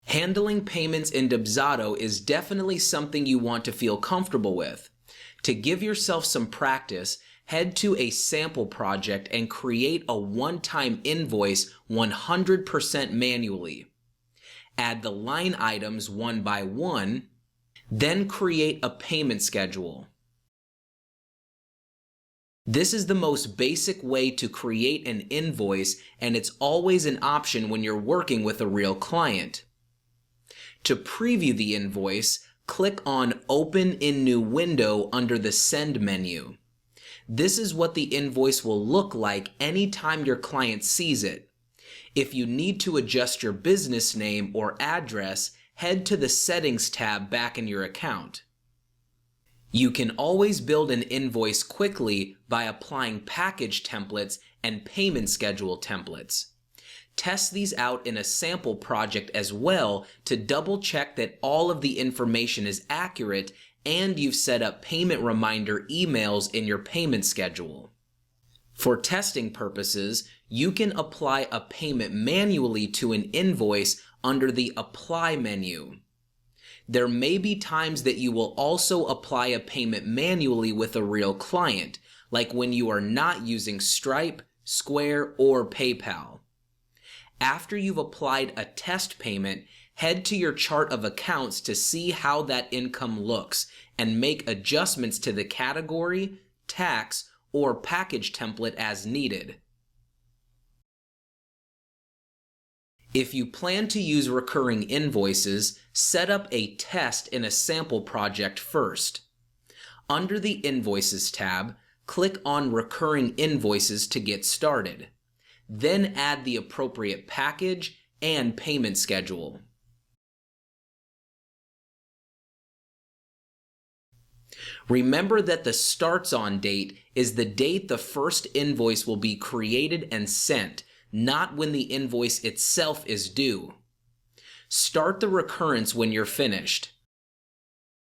Handling payments in Dubsado is definitely something you want to feel comfortable with. To give yourself some practice, head to a sample project and create a one-time invoice 100% manually. Add the line items one by one, then create a payment schedule. This is the most basic way to create an invoice, and it's always an option when you're working with a real client. To preview the invoice, click on Open in New Window under the Send menu. This is what the invoice will look like anytime your client sees it. If you need to adjust your business name or address, head to the Settings tab back in your account. You can always build an invoice quickly by applying package templates and payment schedule templates. Test these out in a sample project as well to double check that all of the information is accurate and you've set up payment reminder emails in your payment schedule. For testing purposes, you can apply a payment manually to an invoice under the Apply menu. There may be times that you will also apply a payment manually with a real client, like when you are not using Stripe, Square, or PayPal. After you've applied a test payment, head to your chart of accounts to see how that income looks and make adjustments to the category, tax, or package template as needed. If you plan to use recurring invoices, set up a test in a sample project first. Under the Invoices tab, click on Recurring Invoices to get started. Then add the appropriate package and payment schedule. Remember that the starts on date is the date the first invoice will be created and sent, not when the invoice itself is due. Start the recurrence when you're finished.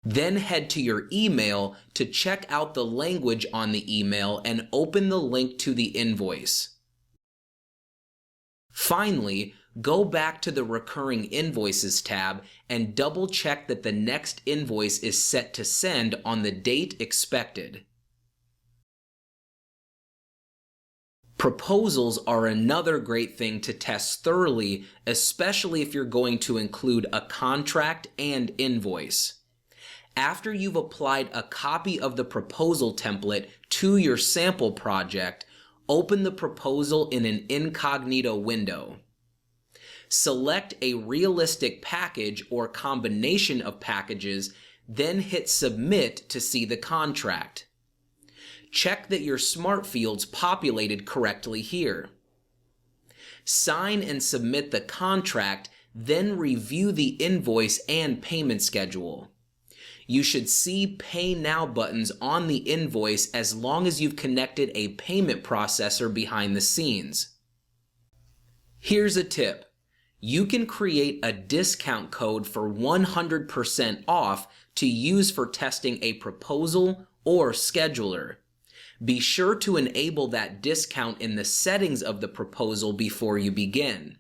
Then head to your email to check out the language on the email and open the link to the invoice. Finally, go back to the Recurring Invoices tab and double check that the next invoice is set to send on the date expected. Proposals are another great thing to test thoroughly, especially if you're going to include a contract and invoice. After you've applied a copy of the proposal template to your sample project, open the proposal in an incognito window. Select a realistic package or combination of packages, then hit Submit to see the contract. Check that your smart fields populated correctly here. Sign and submit the contract, then review the invoice and payment schedule. You should see Pay Now buttons on the invoice as long as you've connected a payment processor behind the scenes. Here's a tip. You can create a discount code for 100% off to use for testing a proposal or scheduler. Be sure to enable that discount in the settings of the proposal before you begin.